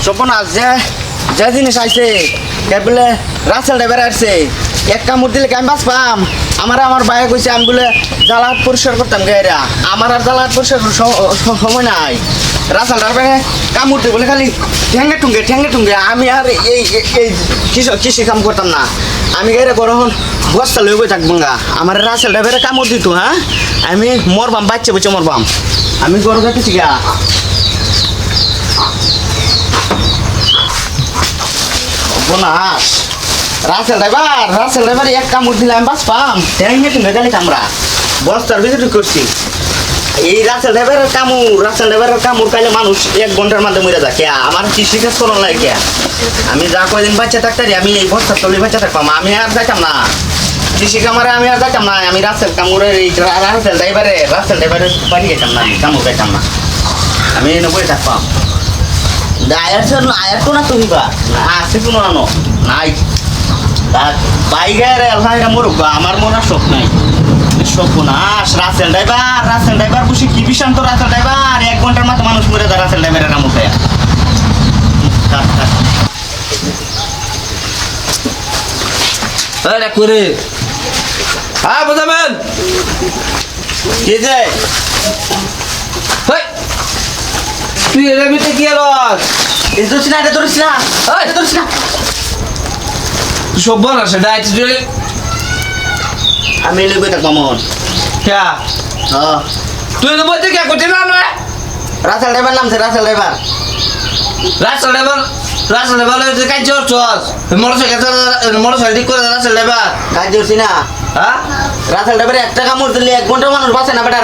সপনাস যে জিনিস আইছে বলে রাসেল ড্রাইভার আসছে এক কামড় দিলে আমি বাস পাম আমার বাইরে কইছে আমি বলে জ্বালাহাট পরিষ্কার করতাম গাইরা আমার আর জ্বালাহাট পরিষ্কার সময় নাই রাসেল ড্রাইভারে কামড় দিয়ে বলে খালি ঠ্যাঙ্গে টুঙ্গে আমি আর এই কৃষি কাম করতাম না আমি গাইরা গরম বস্তা লই বই থাকবো গা আমার রাসেল ড্রাইভারে কামড় দিত হ্যাঁ আমি মরবাম বাচ্চা বুঝে মরবাম আমি গরম যাচ্ছি গা বোনাস রাসেল ড্রাইভার এক কামড় দিলে আমি বাস পাম ঠ্যাঙ্গে টুঙ্গে গালি কামড়া বস্তার ভিতরে করছি এই রাসেল ড্রাইভারের কামড় খাইলে মানুষ 1 ঘন্টার মধ্যে মরে যায় কে আমার কৃষি কাজ করার লাগে কে আমি যা কয়দিন বাচ্চা থাকতারি আমি এই বস্তার তলে বাচ্চা থাকতাম আমি আর যাইতাম না কৃষি কামারে আমি আর যাইতাম না আমি রাসেল ড্রাইভারের বাড়ি গেতাম না আমি কামড় গাইতাম না আমি এনে বই থাকতাম আয়ার তো না তুমি বা আছে কোনো আনো নাই বাইকের এলহাইরা মরুক আমার মনে শখ নাই সর্বনাশ রাসেল ড্রাইভার বসে কি বিষান্ত রাসেল ড্রাইভার 1 ঘন্টার মতো মানুষ মরে যায় রাসেল ড্রাইভারের নাম উঠে করে হ্যাঁ বোঝাবেন কি যে তুই এর ভিতরে কি আলস এটা ধরিস না তুই সব বল না সেটা আমি লইব তা কমন ক্যা হ্যাঁ তুই তো বলতে কে করছিস না রাসেল ড্রাইভার নামছে রাসেল ড্রাইভার কাজ চল মোটরসাইকেল ঠিক করে রাসেল ড্রাইভার কাজ করছি না হ্যাঁ রাসেল ড্রাইভার একটা কামড় দিলে 1 ঘন্টা মানুষ বাঁচে না বেটা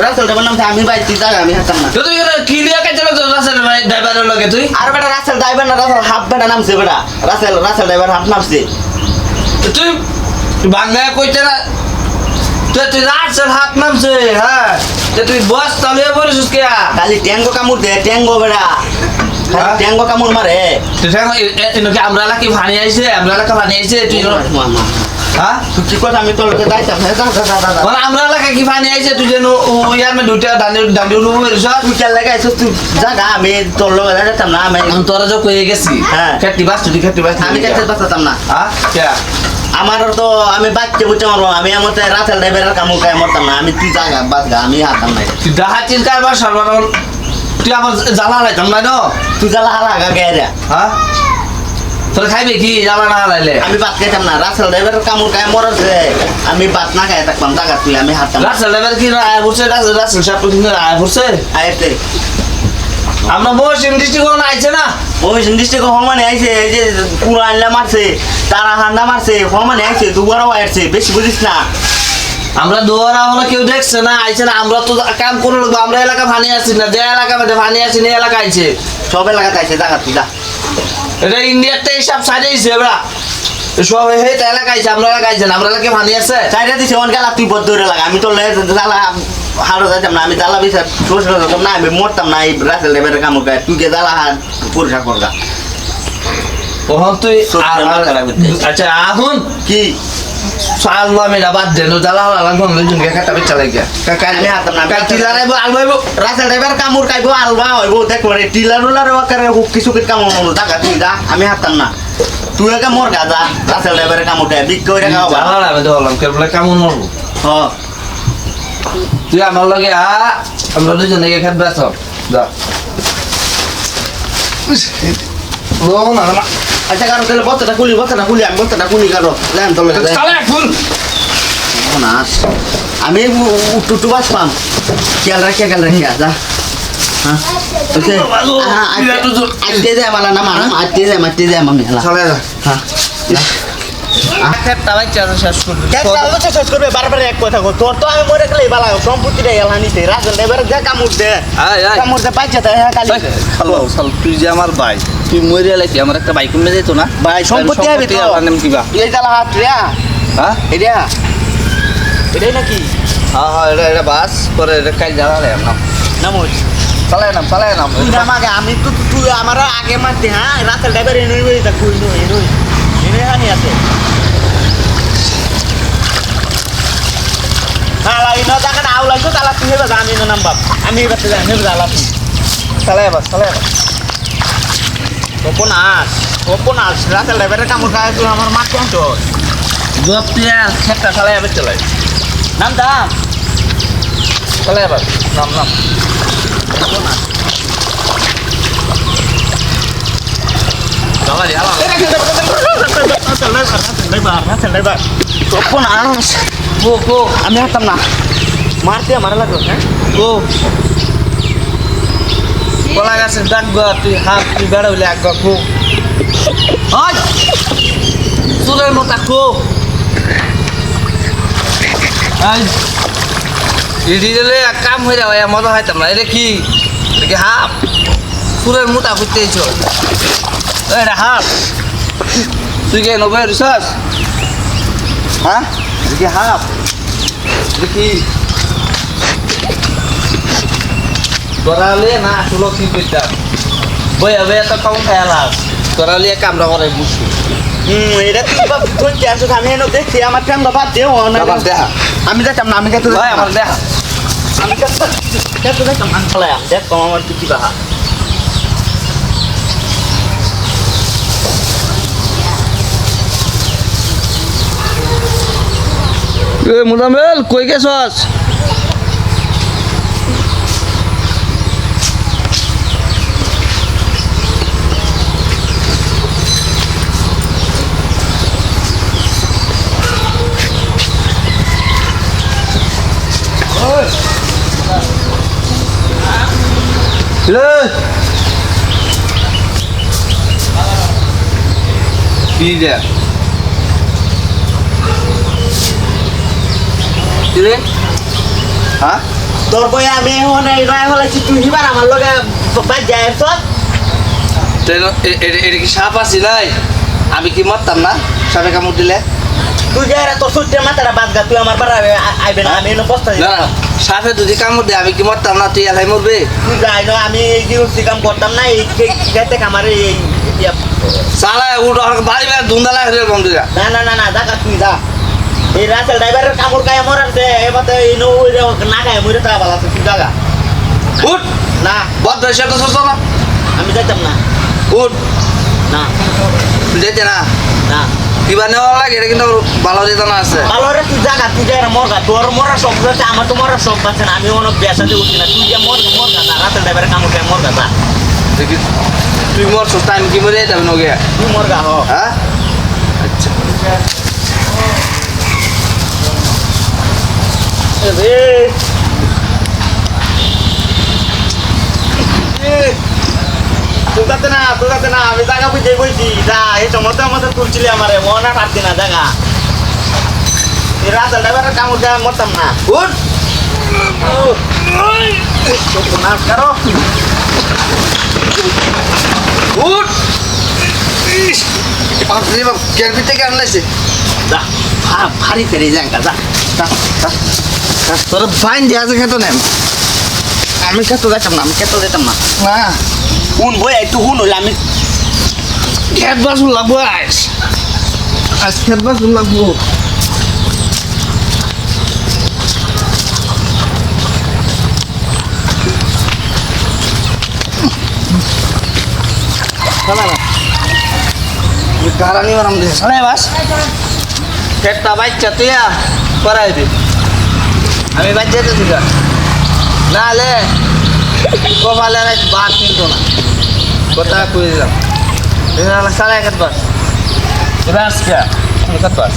রাসেল ড্রাইভার নামছে আমি বাইতে জায়গা আমি হাঁটতাম না তুই কি লিয়া কাজ চল রাসেল ড্রাইভারের লগে তুই আর বেটা রাসেল ড্রাইভার না রাসেল হাফ বেটা নামছে বেটা রাসেল ড্রাইভার হাফ নামছে তুই বাংলায় কইতে না তুই রাসেল হাফ নামছে হ্যাঁ তুই বস তাহলে বলিস কে খালি ট্যাঙ্গো কামড় দে ট্যাঙ্গো বেটা ট্যাঙ্গো কামড় মারে তুই আমরা এলাকা ভানি আইছে তুই হ্যাঁ তুই কি কথা আমি তোর লোকে যাইতাম মানে আমরা এলাকা কি ভানি আইছে তুই যেন ইয়ার মে দুইটা দাঁড়ি রুম সব তুই কেন লাগাইছিস তুই জাগা আমি তোর লোকে যাইতাম না আমি তোরা যা কয়ে গেছি হ্যাঁ খেটি বাস আমি খেতে বাঁচাতাম না হ্যাঁ কে আমার তো আমি বাচ্চা বুঝতে মারবো আমি আমার রাসেল ড্রাইভারের কামড় খাই মরতাম না আমি তুই জাগা বাঁচগা আমি হারতাম না তুই ডাহাতির কারবার সর্বনাম তুই আমার জ্বালা লাইতাম না তুই জ্বালা হারা গায়ে হ্যাঁ তোর খাইবে কি জ্বালা না হারাইলে আমি ভাত খাইতাম না রাসেল ড্রাইভারের কামড় খাই মরছে আমি ভাত না খাই থাকতাম জাগা তুই আমি হারতাম রাসেল ড্রাইভার কি আয় পড়ছে রাসেল সাহেব কিন্তু আয় পড়ছে আইতে আমরা মহসিন ডিস্ট্রিক্ট আইছে না মহিষন ডিস্ট্রিক্ট হমানে আইছে এই যে পুরো আনলা মারছে তারা হান্ডা মারছে হমানে আইছে দুবারও আইছে বেশি বুঝিস না আমরা দোয়ারা হলো কেউ দেখছে না আইছে না আমরা তো কাম করে লাগবো আমরা এলাকা ভানি আছি না যে এলাকা মধ্যে ভানি আছি না এলাকা আইছে সব এলাকাতে আইছে জাগা তুই যা এটা ইন্ডিয়াতে এইসব সাজাইছে এবার সব হেতে এলাকা আইছে আমরা এলাকা আইছে না আমরা এলাকা ভানি আছে চাইরা দিছে অন গেলা তুই বদ ধরে লাগা আমি তো জ্বালা হারো যাইতাম না আমি জ্বালা বিচার পরিষ্কার করতাম না আমি মরতাম না এই রাসেল ড্রাইভারের কামড় খাই তুই কে জ্বালা হাত পরিষ্কার করগা ওহন তুই আচ্ছা এখন কি সালবা মেরা বাদ দে নো জ্বালা লাগবো লইজুন কে খাতা বেচা লাগে আমি হারতাম না কাল টিলারাইবো আলবাইবো রাসেল ড্রাইভার কামড় খাইবো আলবা হইব দেখ মানে টিলার ওয়াকারে কিছু কামড় টাকা তুই যা আমি হারতাম না তুই একা মর গা যা রাসেল ড্রাইভারের কামড় খাই বিক করে খাওয়া জ্বালা আমি তো বললাম কেবল কেমন মরবো হ্যাঁ তুই আমার লগে আমরা দুজন একে খেত বেচ যা আচ্ছা কারো তাহলে বস্তাটা খুলি আমি বস্তাটা খুলি কারো লেন তোর লাগে আমি টুটু বাস পাম খেয়াল রাখিয়া যা হ্যাঁ আজকে যায় মালা না মারাম আজকে যায় মামি চলে যা হ্যাঁ শেষ করবে বারবার এক কথা তোর তো আমি মরে গেলে বালা সম্পত্তিটা এলা নিতে রাসেল ড্রাইভার যা কামড় দে পাইছে তাই হ্যাঁ কালি তুই যে আমার ভাই তুই মরে এলাই আমার একটা বাইক কমে যেত না ভাই সম্পত্তি হবে তো কিবা এই জ্বালা হাত রে হ্যাঁ এটাই নাকি হ্যাঁ এটা বাস পরে এটা কাল জ্বালালে নামোজ চালাই নাম তুই নাম আগে আমি তো তুই আমার আগে মারতে হ্যাঁ রাসেল ড্রাইভার এনে তা কই এনে হানি আছে হ্যাঁ লাগি না টাকা আউ লাগতো তালা তুই হেবা আমি না নাম বাপ আমি এবার যাই হেবা জ্বালা তুই চালাই বাস অপনাশ রাসেল ড্রাইভারের কামড় খায় তুই আমার মাঠ আনতো জব তুই খেটটা চালাই আবার চালাই নাম দাম চালাই আবার নাম নাম অপনাশ চালাই আলাম রাসেল ড্রাইভার অপনাশ গো গো আমি হাঁটতাম না মারতে মারা লাগলো হ্যাঁ গো কলা গাছের ডাক গো তুই হাত তুই বেড়া হইলে এক গো ওই চুলের মতো গো দিলে এক কাম হয়ে যাবে মজা হইতাম না এটা কি হাফ চুলের মোটা করতেইছ এটা হাফ তুই কে নবে রিসার্চ হ্যাঁ দেখি হাফ দেখি তোরালে না আসলে কি করতাম বইয়া বইয়া তো কম খেয়ালাস তোরালে কামরা করে বুঝছি এটা তুই ধরতে আসো আমি এনে দেখছি আমার ট্যাঙ্গ বাদ দেও আমার দেখা আমি দেখতাম না আমি দেখতে ভাই আমার দেখা আমি দেখতে দেখতাম আমি চালাম দেখ কম আমার কি বাহা মুদামেল কই গেছস কি দে রে হ্যাঁ তোর বই আমি এখন এই রায় হলাইছি তুই হিবার আমার লগে বাদ যায় সব এটা কি সাপ আছি নাই আমি কি মরতাম না সাপে কামড় দিলে তুই যাই তোর সূর্যের মাথাটা বাদ গা তুই আমার বাড়া আইবে না আমি এনে বস্তা না না সাপে যদি কামড় দেয় আমি কি মরতাম না তুই এলাই মরবে তুই যাই না আমি এই যে কাম করতাম না এই খেতে আমার এই চালায় উঠো বাড়ি বাড়ি ধুন্দালা হয়ে কম দিলা না না না না দেখা তুই যা এই রাসেল ড্রাইভারের কামড় গায়ে মরাছে এবার এই নৌ না গায়ে মরে তা ভালো আছে তুই জায়গা উঠ না বদ্ধ সেটা সস না আমি যাইতাম না উঠ না তুই যেতে না না কিবা নেওয়া লাগে এটা কিন্তু ভালো যেত না আছে ভালো রে তুই জায়গা তুই যাই মরগা তোর মরার শখ আছে আমার তো মরার শখ আছে না আমি অনেক বেসাতে উঠি না তুই যে মরগা না রাসেল ড্রাইভারের কামড় গায়ে মরগা যা দেখি তুই মরছ টাইম কি মরে যাবে নগে তুই মরগা হ হ্যাঁ আচ্ছা রে তোদাতে না আমি জায়গা বুঝে বলছি যা এই সময় আমাদের তুলছিলি আমারে মনে পারছি না জায়গা এই রাসেল ড্রাইভারের কামড় গায়ে মরতাম না উঠ না করো উঠ বাপরে বাপ কেরপি থেকে আনলাইছে যা ভারী ফেরে জায়গা যা তোর ফাইন দিয়ে আছে খেতো নেম আমি খেতে যেতাম না না হুন বই একটু হুন হইলে আমি খেত বাসুন লাগবো আজ খেত বাসুন লাগবো গারানি মারাম দিছে সালাই বাস খেতটা বাচ্চা তুই করাই দে আমি বাচ্চা তো দিকা না লে কপালে বার কিনতো না কথা কই দিলাম সালাই খেত বাস রাস কে খেত বাস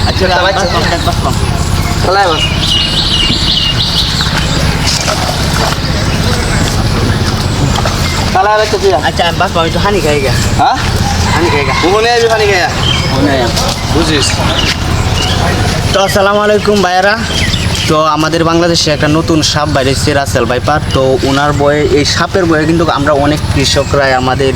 আচ্ছা বাচ্চা সালাই বাস সালাই বাচ্চা তুই আচ্ছা আমি বাস পাবো একটু হানি খাই গা হ্যাঁ হানি খাই গা ওখানে আসবি পানি খাইয়া বুঝিস তো আসসালামু আলাইকুম ভাইয়ারা তো আমাদের বাংলাদেশে একটা নতুন সাপ বাইরেছে রাসেল ভাইপার তো ওনার বয়ে এই সাপের বয়ে কিন্তু আমরা অনেক কৃষকরাই আমাদের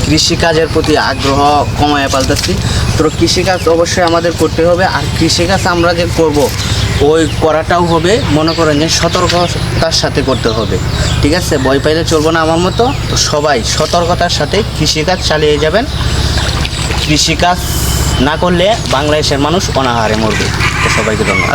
কৃষিকাজের প্রতি আগ্রহ কমায় ফেলতেছি তো কৃষিকাজ অবশ্যই আমাদের করতে হবে আর কৃষিকাজ আমরা যে করব ওই করাটাও হবে মনে করেন যে সতর্কতার সাথে করতে হবে ঠিক আছে ভয় পাইলে চলবো না আমার মতো তো সবাই সতর্কতার সাথে কৃষিকাজ চালিয়ে যাবেন কৃষিকাজ না করলে বাংলাদেশের মানুষ অনাহারে মরবে তো সবাইকে ধন্যবাদ।